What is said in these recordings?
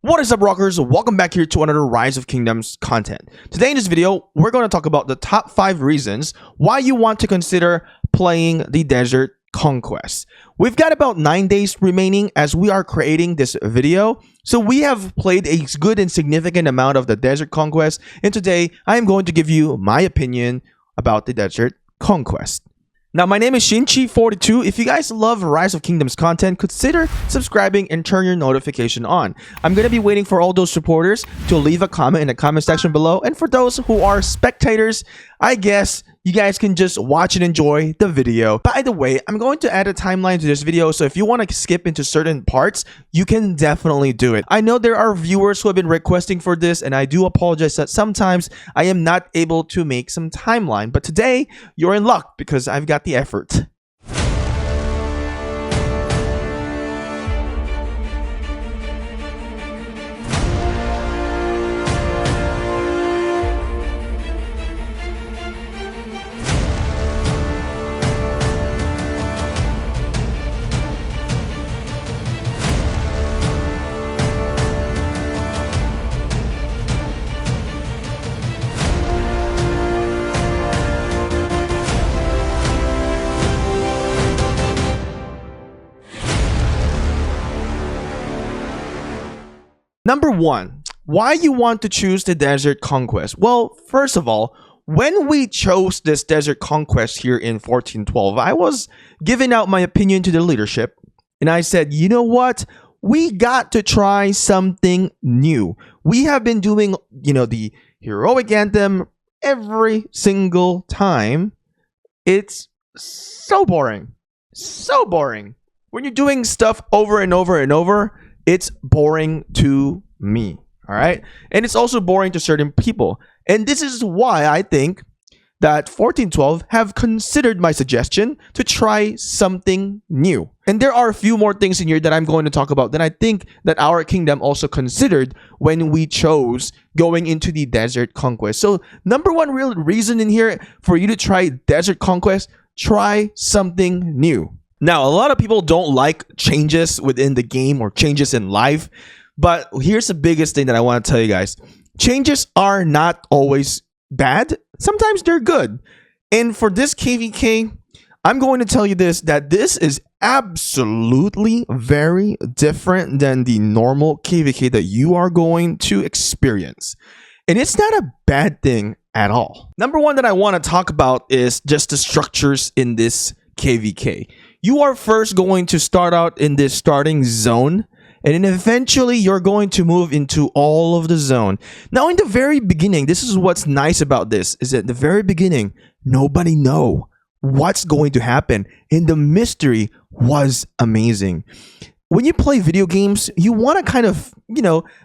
What is up, rockers? Welcome back here to another Rise of Kingdoms content. Today in this video, we're going to talk about the top 5 reasons why you want to consider playing the Desert Conquest. We've got about 9 days remaining as we are creating this video. So we have played a good and significant amount of the Desert Conquest, and today I am going to give you my opinion about the Desert Conquest. Now, my name is Shinchi42. If you guys love Rise of Kingdoms content, consider subscribing and turn your notification on. I'm going to be waiting for all those supporters to leave a comment in the comment section below. And for those who are spectators, I guess you guys can just watch and enjoy the video. By the way, I'm going to add a timeline to this video, so if you want to skip into certain parts, you can definitely do it. I know there are viewers who have been requesting for this, and I do apologize that sometimes I am not able to make some timeline, but today you're in luck because I've got the effort. Number 1, why you want to choose the Desert Conquest? Well, first of all, when we chose this Desert Conquest here in 1412, I was giving out my opinion to the leadership, and I said, you know what? We got to try something new. We have been doing, the heroic anthem every single time. It's so boring. So boring. When you're doing stuff over and over and over, it's boring to me, all right? And it's also boring to certain people. And this is why I think that 1412 have considered my suggestion to try something new. And there are a few more things in here that I'm going to talk about that I think that our kingdom also considered when we chose going into the Desert Conquest. So number 1 real reason in here for you to try Desert Conquest, try something new. Now, a lot of people don't like changes within the game or changes in life, but here's the biggest thing that I want to tell you guys. Changes are not always bad. Sometimes they're good. And for this KVK, I'm going to tell you that this is absolutely very different than the normal KVK that you are going to experience. And it's not a bad thing at all. Number 1 that I want to talk about is just the structures in this KVK. You are first going to start out in this starting zone, and then eventually you're going to move into all of the zone. Now, in the very beginning, this is what's nice about this, is at the very beginning, nobody know what's going to happen, and the mystery was amazing. When you play video games, you want to kind of,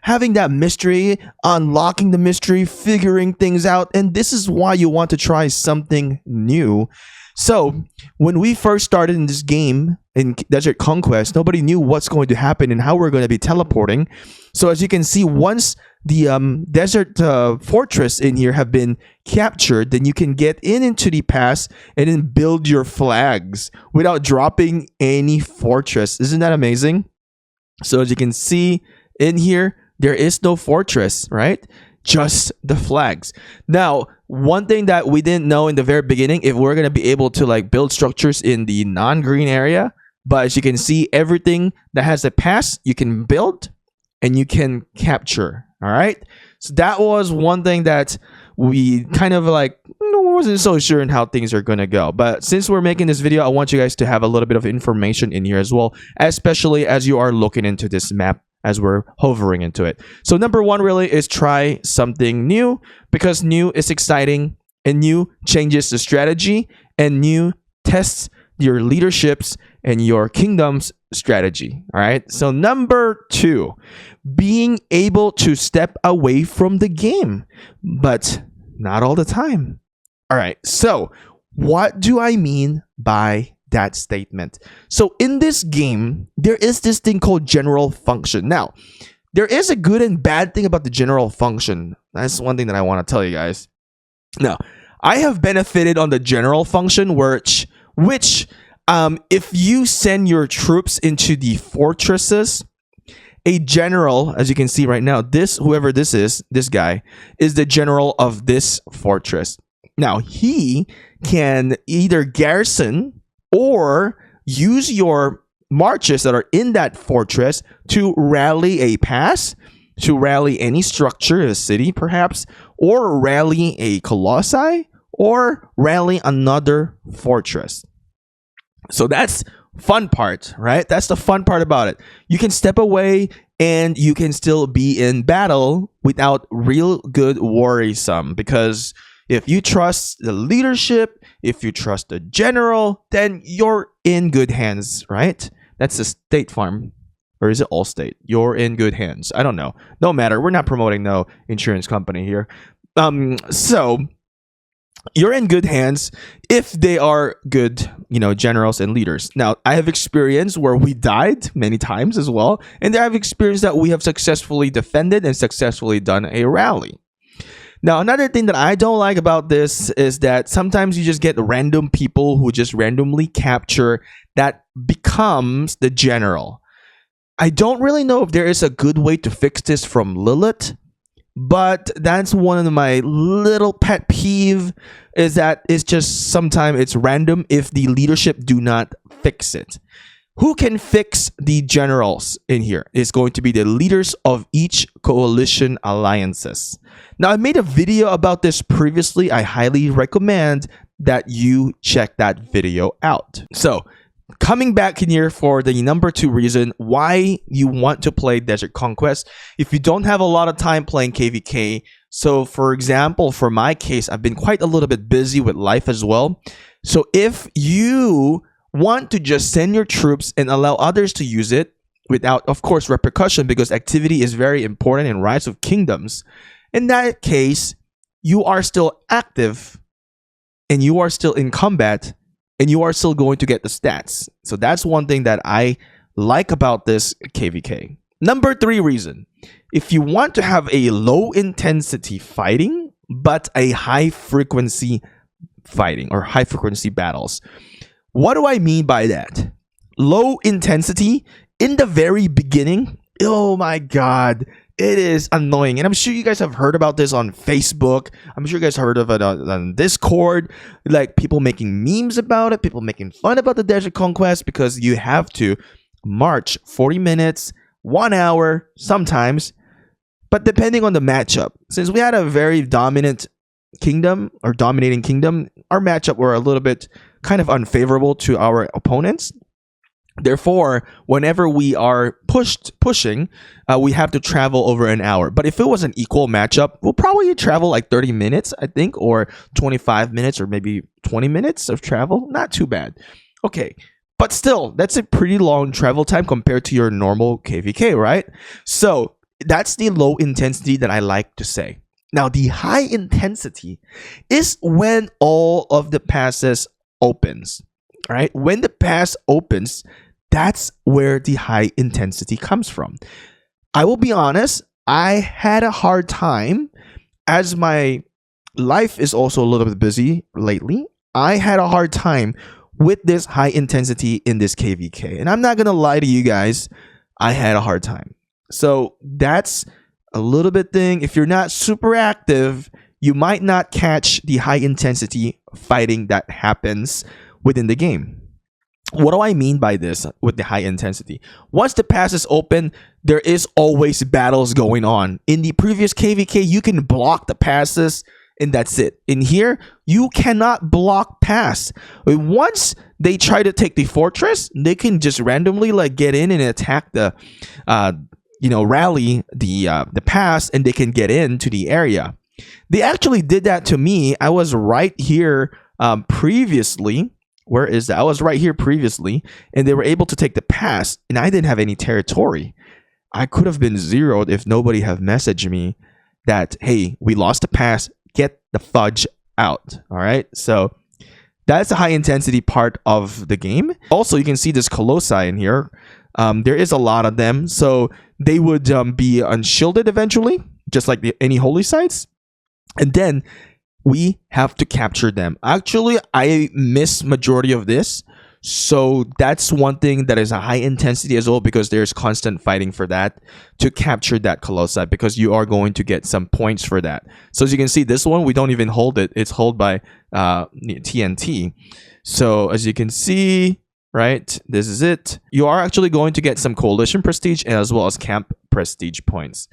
having that mystery, unlocking the mystery, figuring things out, and this is why you want to try something new. So, when we first started in this game, in Desert Conquest, nobody knew what's going to happen and how we're going to be teleporting. So, as you can see, once the desert fortress in here have been captured, then you can get into the pass and then build your flags without dropping any fortress. Isn't that amazing? So, as you can see in here, there is no fortress, right? Just the flags. Now, one thing that we didn't know in the very beginning, if we're going to be able to build structures in the non-green area, but as you can see, everything that has a pass, you can build and you can capture. All right. So that was one thing that we kind of wasn't so sure in how things are going to go. But since we're making this video, I want you guys to have a little bit of information in here as well, especially as you are looking into this map as we're hovering into it. So number 1 really is try something new, because new is exciting and new changes the strategy and new tests your leaderships and your kingdom's strategy. All right. So number 2, being able to step away from the game, but not all the time. All right. So what do I mean by that statement? So in this game, there is this thing called general function. Now, there is a good and bad thing about the general function. That's one thing that I want to tell you guys. Now, I have benefited on the general function, which if you send your troops into the fortresses a general, as you can see right now, whoever this is, this guy is the general of this fortress. Now he can either garrison or use your marches that are in that fortress to rally a pass, to rally any structure, a city perhaps, or rally a colossi, or rally another fortress. So that's fun part, right? That's the fun part about it. You can step away and you can still be in battle without real good worrisome, because if you trust the leadership, if you trust the general, then you're in good hands, right? That's a State Farm. Or is it Allstate? You're in good hands. I don't know. No matter. We're not promoting no insurance company here. So you're in good hands if they are good, generals and leaders. Now, I have experience where we died many times as well, and I have experience that we have successfully defended and successfully done a rally. Now, another thing that I don't like about this is that sometimes you just get random people who just randomly capture that becomes the general. I don't really know if there is a good way to fix this from Lilith, but that's one of my little pet peeve, is that it's just sometimes it's random if the leadership do not fix it. Who can fix the generals in here? It's going to be the leaders of each coalition alliances. Now, I made a video about this previously. I highly recommend that you check that video out. So, coming back in here for the number 2 reason why you want to play Desert Conquest, if you don't have a lot of time playing KVK. So for example, for my case, I've been quite a little bit busy with life as well. So if you want to just send your troops and allow others to use it without, of course, repercussion, because activity is very important in Rise of Kingdoms, in that case, you are still active and you are still in combat, and you are still going to get the stats. So that's one thing that I like about this KVK. Number 3 reason. If you want to have a low intensity fighting, but a high frequency fighting or high frequency battles. What do I mean by that? Low intensity in the very beginning. Oh my God. It is annoying. And I'm sure you guys have heard about this on Facebook. I'm sure you guys heard of it on Discord. Like people making memes about it. People making fun about the Desert Conquest because you have to march 40 minutes, 1 hour sometimes. But depending on the matchup, since we had a very dominant kingdom or dominating kingdom, our matchup were a little bit kind of unfavorable to our opponents. Therefore, whenever we are pushing, we have to travel over an hour. But if it was an equal matchup, we'll probably travel like 30 minutes, I think, or 25 minutes, or maybe 20 minutes of travel. Not too bad. Okay, but still, that's a pretty long travel time compared to your normal KVK, right? So that's the low intensity that I like to say. Now, the high intensity is when all of the passes opens. All right, when the pass opens, that's where the high intensity comes from. I will be honest, I had a hard time, as my life is also a little bit busy lately. I had a hard time with this high intensity in this KVK. And I'm not going to lie to you guys, I had a hard time. So that's a little bit thing. If you're not super active, you might not catch the high intensity fighting that happens within the game. What do I mean by this with the high intensity? Once the pass is open, there is always battles going on. In the previous KVK, you can block the passes and that's it. In here, you cannot block pass. Once they try to take the fortress, they can just randomly like get in and attack the rally the pass, and they can get into the area. They actually did that to me. I was right here previously. Where is that? I was right here previously, and they were able to take the pass, and I didn't have any territory. I could have been zeroed if nobody have messaged me that, hey, we lost the pass, get the fudge out. All right, so that's the high intensity part of the game. Also, you can see this colossi in here. There is a lot of them, so they would be unshielded eventually, just like any holy sites, and then we have to capture them. Actually, I miss majority of this. So that's one thing that is a high intensity as well, because there's constant fighting for that to capture that colossi, because you are going to get some points for that. So as you can see, this one, we don't even hold it. It's held by TNT. So as you can see, right, this is it. You are actually going to get some coalition prestige as well as camp prestige points.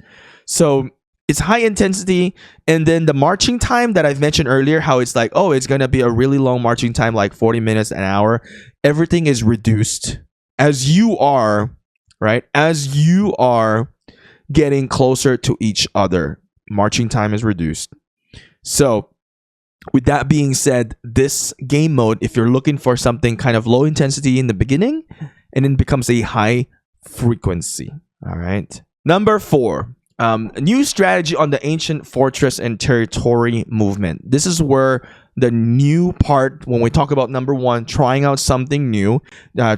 So it's high intensity. And then the marching time that I've mentioned earlier, how it's like, oh, it's going to be a really long marching time, like 40 minutes, an hour. Everything is reduced as you are, right? As you are getting closer to each other, marching time is reduced. So with that being said, this game mode, if you're looking for something kind of low intensity in the beginning, and then becomes a high frequency. All right. Number 4. A new strategy on the ancient fortress and territory movement. This is where the new part, when we talk about number 1, trying out something new,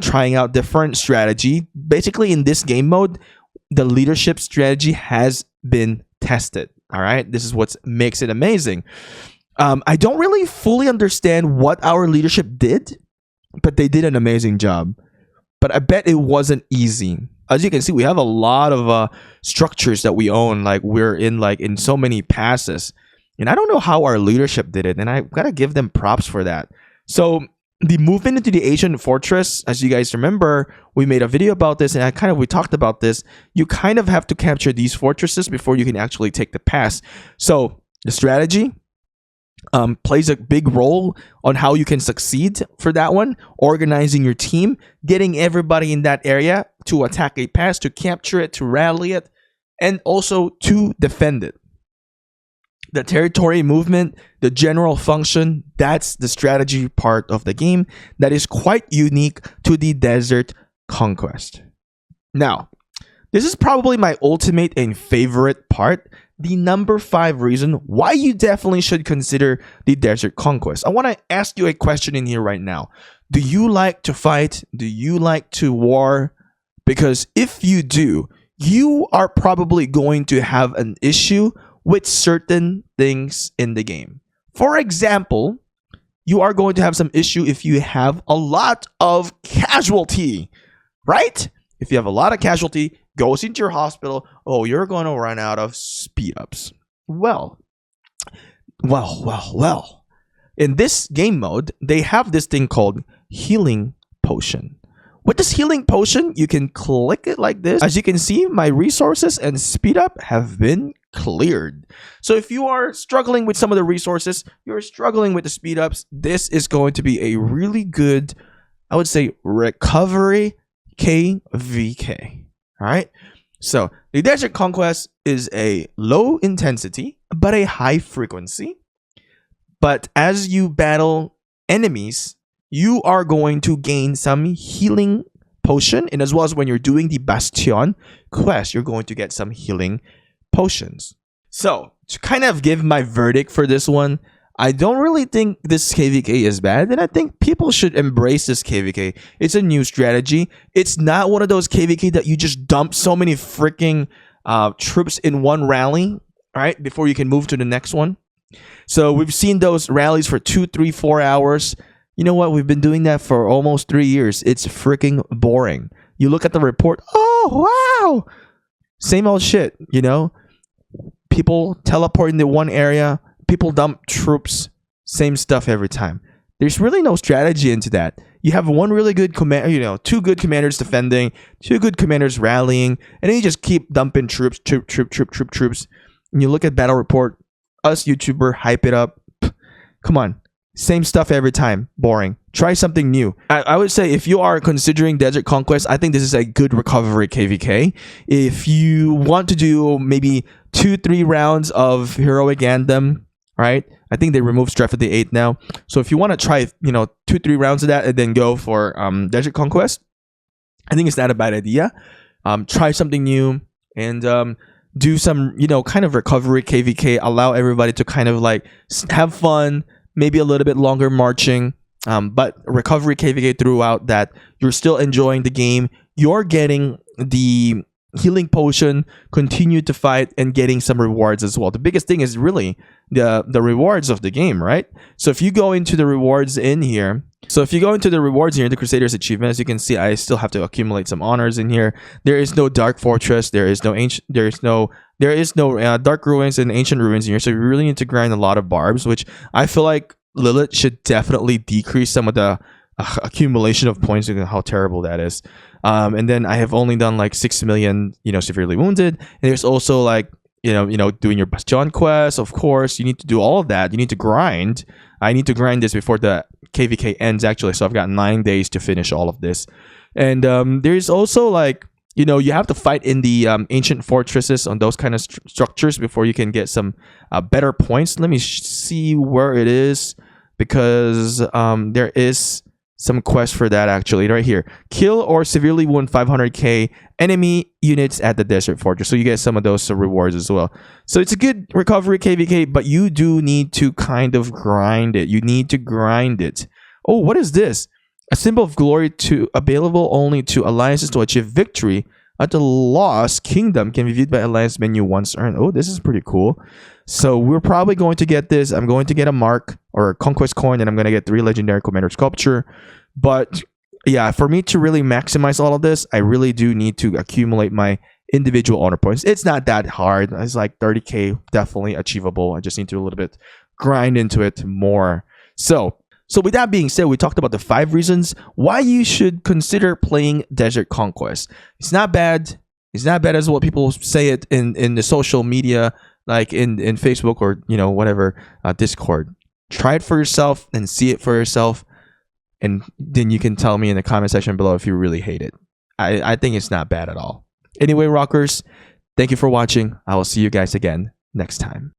trying out different strategy. Basically, in this game mode, the leadership strategy has been tested. All right, this is what makes it amazing. I don't really fully understand what our leadership did, but they did an amazing job. But I bet it wasn't easy. As you can see, we have a lot of structures that we own. Like we're in so many passes, and I don't know how our leadership did it, and I gotta give them props for that. So the movement into the ancient fortress, as you guys remember, we made a video about this, and we talked about this. You kind of have to capture these fortresses before you can actually take the pass. So the strategy plays a big role on how you can succeed for that one. Organizing your team, getting everybody in that area to attack a pass, to capture it, to rally it, and also to defend it. The territory movement, the general function, that's the strategy part of the game that is quite unique to the Desert Conquest. Now, this is probably my ultimate and favorite part. The number 5 reason why you definitely should consider the Desert Conquest. I want to ask you a question in here right now. Do you like to fight? Do you like to war? Because if you do, you are probably going to have an issue with certain things in the game. For example, you are going to have some issue if you have a lot of casualty, right? If you have a lot of casualty, goes into your hospital, oh, you're going to run out of speed ups. Well. In this game mode, they have this thing called healing potion. With this healing potion, you can click it like this. As you can see, my resources and speed up have been cleared. So if you are struggling with some of the resources, you're struggling with the speed ups, this is going to be a really good, I would say, recovery KVK. All right. So the Desert Conquest is a low intensity, but a high frequency. But as you battle enemies, you are going to gain some healing potion. And as well as when you're doing the Bastion quest, you're going to get some healing potions. So to kind of give my verdict for this one, I don't really think this KVK is bad, and I think people should embrace this KVK. It's a new strategy. It's not one of those KVK that you just dump so many freaking troops in one rally, right, before you can move to the next one. So we've seen those rallies for 2, 3, 4 hours. You know what? We've been doing that for almost 3 years. It's freaking boring. You look at the report. Oh, wow. Same old shit, you know? People teleport into one area. People dump troops. Same stuff every time. There's really no strategy into that. You have one really good command, 2 good commanders defending, 2 good commanders rallying, and then you just keep dumping troops. And you look at battle report. Us YouTuber hype it up. Come on. Same stuff every time. Boring. Try something new. I would say if you are considering Desert Conquest, I think this is a good recovery KVK. If you want to do maybe 2-3 rounds of Heroic Anthem, right? I think they removed Strife at the 8 now. So if you want to try, 2-3 rounds of that and then go for Desert Conquest, I think it's not a bad idea. Try something new and do some, kind of recovery KVK. Allow everybody to kind of like have fun. Maybe a little bit longer marching, but recovery KVK throughout that. You're still enjoying the game. You're getting the healing potion, continue to fight, and getting some rewards as well. The biggest thing is really the rewards of the game, right? So if you go into the rewards in here, the Crusaders achievement, as you can see, I still have to accumulate some honors in here. There is no Dark Fortress, there is no Dark Ruins and Ancient Ruins in here, so you really need to grind a lot of barbs, which I feel like Lilith should definitely decrease some of the accumulation of points, and how terrible that is. And then I have only done like 6 million, severely wounded. And there's also like, doing your Bastion quest. Of course, you need to do all of that. You need to grind. I need to grind this before the KVK ends, actually. So I've got 9 days to finish all of this. And there's also like, you have to fight in the ancient fortresses on those kind of structures before you can get some better points. Let me see where it is, because there is some quest for that, actually, right here. Kill or severely wound 500k enemy units at the desert fortress. So you get some of those rewards as well. So it's a good recovery KVK, but you do need to kind of grind it. You need to grind it. Oh, what is this? A symbol of glory available only to alliances to achieve victory at the Lost Kingdom, can be viewed by alliance menu once earned. Oh, this is pretty cool. So we're probably going to get this. I'm going to get a mark or a conquest coin, and I'm going to get 3 legendary commander sculpture. But yeah, for me to really maximize all of this, I really do need to accumulate my individual honor points. It's not that hard. It's like 30k, definitely achievable. I just need to a little bit grind into it more. So with that being said, we talked about the 5 reasons why you should consider playing Desert Conquest. It's not bad. It's not bad as what people say it in the social media, like in Facebook or whatever, Discord. Try it for yourself and see it for yourself, and then you can tell me in the comment section below if you really hate it. I think it's not bad at all. Anyway, rockers, thank you for watching. I will see you guys again next time.